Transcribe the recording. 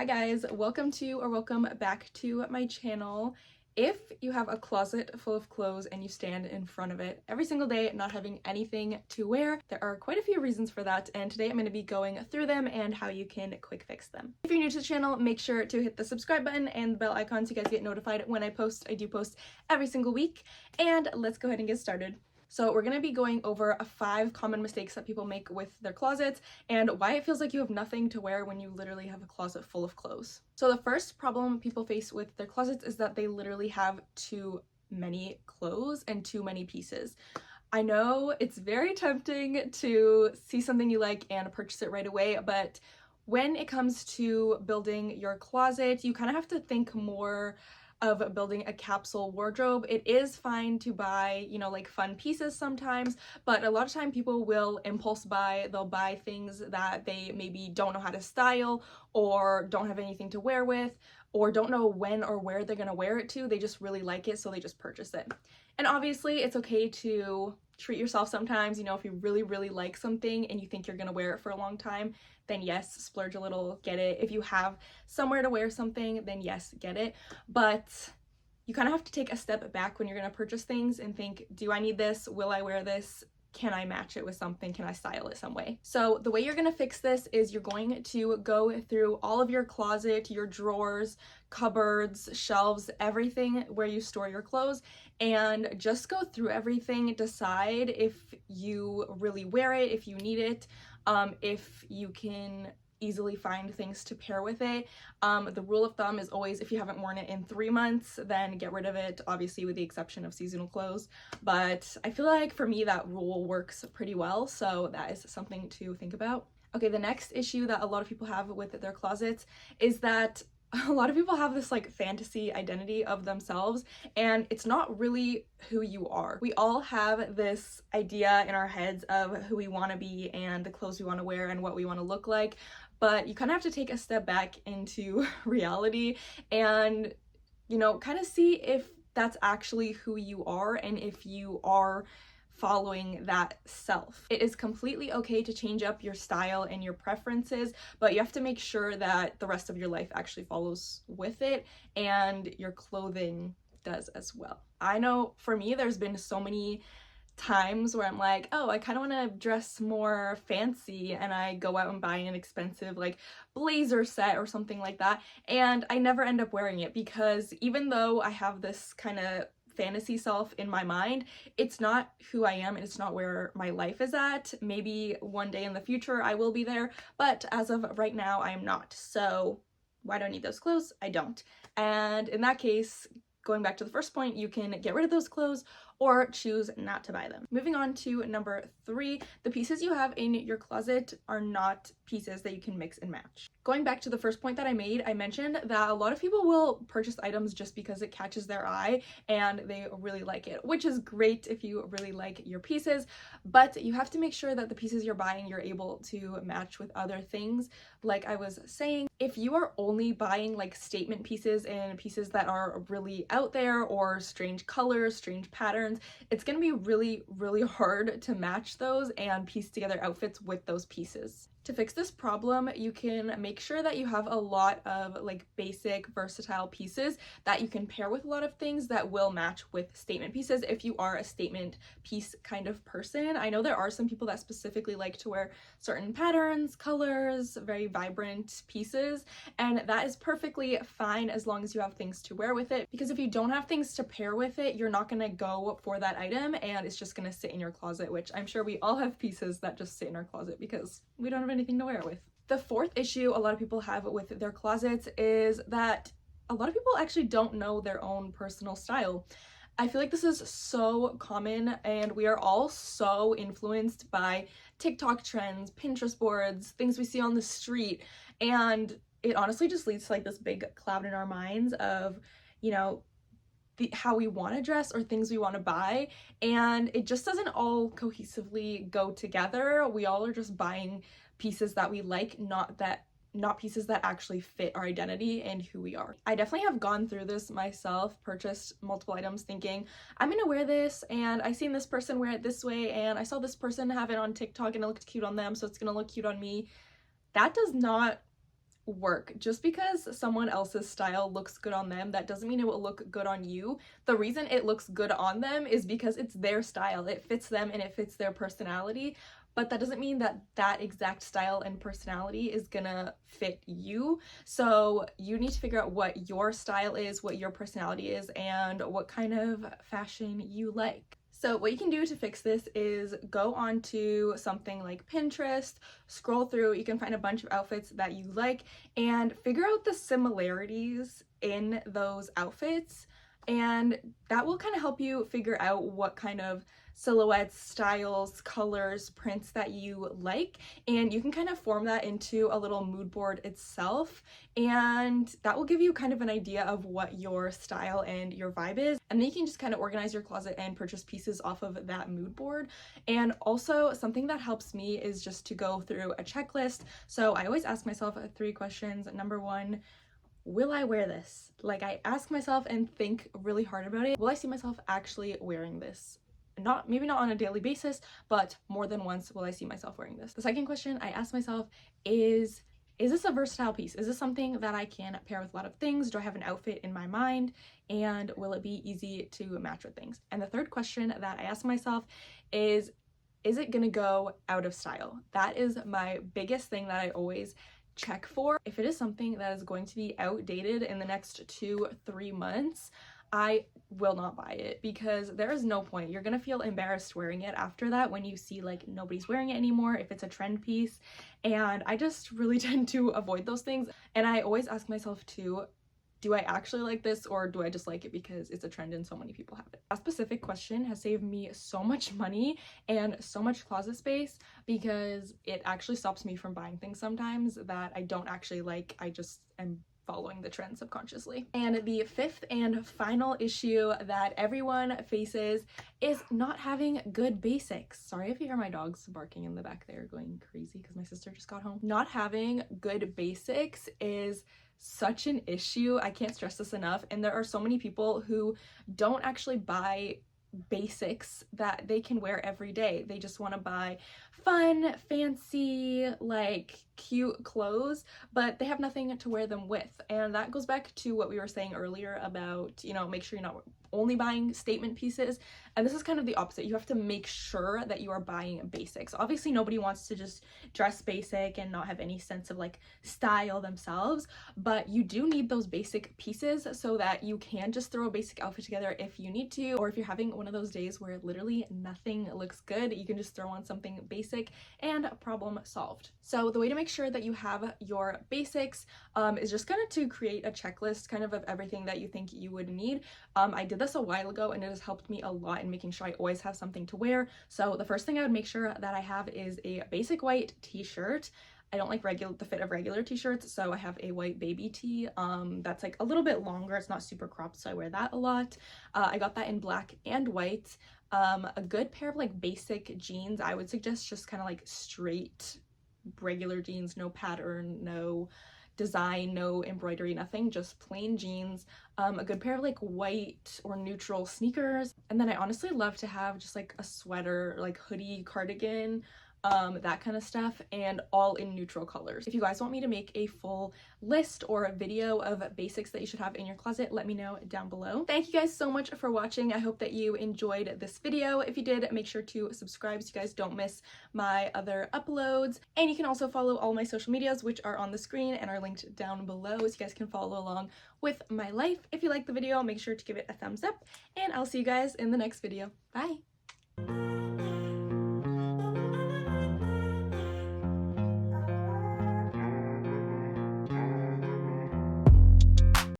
Hi guys, welcome back to my channel. If you have a closet full of clothes and you stand in front of it every single day not having anything to wear, there are quite a few reasons for that, and today I'm going to be going through them and how you can quick fix them. If you're new to the channel, make sure to hit the subscribe button and the bell icon so you guys get notified when I post. I do post every single week, and let's go ahead and get started. So we're going to be going over 5 common mistakes that people make with their closets and why it feels like you have nothing to wear when you literally have a closet full of clothes. So the first problem people face with their closets is that they literally have too many clothes and too many pieces. I know it's very tempting to see something you like and purchase it right away, but when it comes to building your closet, you kind of have to think more of building a capsule wardrobe. It is fine to buy, like fun pieces sometimes, but a lot of time people will impulse buy. They'll buy things that they maybe don't know how to style or don't have anything to wear with or don't know when or where they're gonna wear it to. They just really like it, so they just purchase it. And obviously it's okay to treat yourself sometimes. If you really like something and you think you're gonna wear it for a long time, then yes, splurge a little, get it. If you have somewhere to wear something, then yes, get it. But you kind of have to take a step back when you're gonna purchase things and think, do I need this? Will I wear this? Can I match it with something? Can I style it some way? So the way you're gonna fix this is you're going to go through all of your closet, your drawers, cupboards, shelves, everything where you store your clothes, and just go through everything, decide if you really wear it, if you need it, if you can easily find things to pair with it. The rule of thumb is always, if you haven't worn it in 3 months, then get rid of it, obviously with the exception of seasonal clothes. But I feel like for me that rule works pretty well, so that is something to think about. Okay, the next issue that a lot of people have with their closets is that a lot of people have this like fantasy identity of themselves, and it's not really who you are. We all have this idea in our heads of who we want to be and the clothes we want to wear and what we want to look like, but you kind of have to take a step back into reality and kind of see if that's actually who you are and if you are following that self. It is completely okay to change up your style and your preferences, but you have to make sure that the rest of your life actually follows with it, and your clothing does as well. I know for me, there's been so many times where I'm like, oh, I kind of want to dress more fancy, and I go out and buy an expensive like blazer set or something like that, and I never end up wearing it because even though I have this kind of fantasy self in my mind, it's not who I am and it's not where my life is at. Maybe one day in the future I will be there, but as of right now I am not. So why do I need those clothes? I don't. And in that case, going back to the first point, you can get rid of those clothes or choose not to buy them. Moving on to number 3, the pieces you have in your closet are not pieces that you can mix and match. Going back to the first point that I made, I mentioned that a lot of people will purchase items just because it catches their eye and they really like it, which is great if you really like your pieces, but you have to make sure that the pieces you're buying you're able to match with other things. Like I was saying, if you are only buying like statement pieces and pieces that are really out there or strange colors, strange patterns, it's gonna be really hard to match those and piece together outfits with those pieces. To fix this problem, you can make sure that you have a lot of like basic versatile pieces that you can pair with a lot of things that will match with statement pieces if you are a statement piece kind of person. I know there are some people that specifically like to wear certain patterns, colors, very vibrant pieces, and that is perfectly fine as long as you have things to wear with it, because if you don't have things to pair with it, you're not gonna go for that item and it's just gonna sit in your closet, which I'm sure we all have pieces that just sit in our closet because we don't have anything to wear it with. The fourth issue a lot of people have with their closets is that a lot of people actually don't know their own personal style. I feel like this is so common, and we are all so influenced by TikTok trends, Pinterest boards, things we see on the street, and it honestly just leads to like this big cloud in our minds of, how we want to dress or things we want to buy, and it just doesn't all cohesively go together. We all are just buying pieces that we like, not pieces that actually fit our identity and who we are. I definitely have gone through this myself, purchased multiple items thinking, I'm gonna wear this and I seen this person wear it this way and I saw this person have it on TikTok and it looked cute on them, so it's gonna look cute on me. That does not work. Just because someone else's style looks good on them, that doesn't mean it will look good on you. The reason it looks good on them is because it's their style. It fits them and it fits their personality. But that doesn't mean that that exact style and personality is gonna fit you. So you need to figure out what your style is, what your personality is, and what kind of fashion you like. So what you can do to fix this is go onto something like Pinterest, scroll through, you can find a bunch of outfits that you like, and figure out the similarities in those outfits. And that will kind of help you figure out what kind of silhouettes, styles, colors, prints that you like, and you can kind of form that into a little mood board itself, and that will give you kind of an idea of what your style and your vibe is, and then you can just kind of organize your closet and purchase pieces off of that mood board. And also something that helps me is just to go through a checklist. So I always ask myself 3 questions. Number 1, will I wear this? Like, I ask myself and think really hard about it. Will I see myself actually wearing this? Maybe not on a daily basis, but more than once will I see myself wearing this. The second question I ask myself is this a versatile piece? Is this something that I can pair with a lot of things? Do I have an outfit in my mind? And will it be easy to match with things? And the third question that I ask myself is it gonna go out of style? That is my biggest thing that I always check for. If it is something that is going to be outdated in the next 2-3 months, I will not buy it, because there is no point. You're gonna feel embarrassed wearing it after that when you see like nobody's wearing it anymore if it's a trend piece, and I just really tend to avoid those things. And I always ask myself too, do I actually like this, or do I just like it because it's a trend and so many people have it? That specific question has saved me so much money and so much closet space, because it actually stops me from buying things sometimes that I don't actually like. I just am following the trend subconsciously. And the 5th and final issue that everyone faces is not having good basics. Sorry if you hear my dogs barking in the back there going crazy because my sister just got home. Not having good basics is such an issue. I can't stress this enough. And there are so many people who don't actually buy basics that they can wear every day. They just want to buy fun, fancy, like cute clothes, but they have nothing to wear them with. And that goes back to what we were saying earlier about, you know, make sure you're not only buying statement pieces. And this is kind of the opposite. You have to make sure that you are buying basics. Obviously, nobody wants to just dress basic and not have any sense of like style themselves, but you do need those basic pieces so that you can just throw a basic outfit together if you need to, or if you're having one of those days where literally nothing looks good, you can just throw on something basic and problem solved. So the way to make sure that you have your basics is just kind of to create a checklist kind of everything that you think you would need. I did this a while ago and it has helped me a lot in making sure I always have something to wear. So the first thing I would make sure that I have is a basic white t-shirt. I don't like the fit of regular t-shirts, so I have a white baby tee that's like a little bit longer. It's not super cropped, so I wear that a lot. I got that in black and white. A good pair of like basic jeans. I would suggest just kind of like straight regular jeans, no pattern, no design, no embroidery, nothing, just plain jeans. A good pair of like white or neutral sneakers, and then I honestly love to have just like a sweater, like hoodie, cardigan, that kind of stuff, and all in neutral colors. If you guys want me to make a full list or a video of basics that you should have in your closet, let me know down below. Thank you guys so much for watching. I hope that you enjoyed this video. If you did, make sure to subscribe so you guys don't miss my other uploads. And you can also follow all my social medias, which are on the screen and are linked down below, so you guys can follow along with my life. If you liked the video, make sure to give it a thumbs up, and I'll see you guys in the next video. Bye!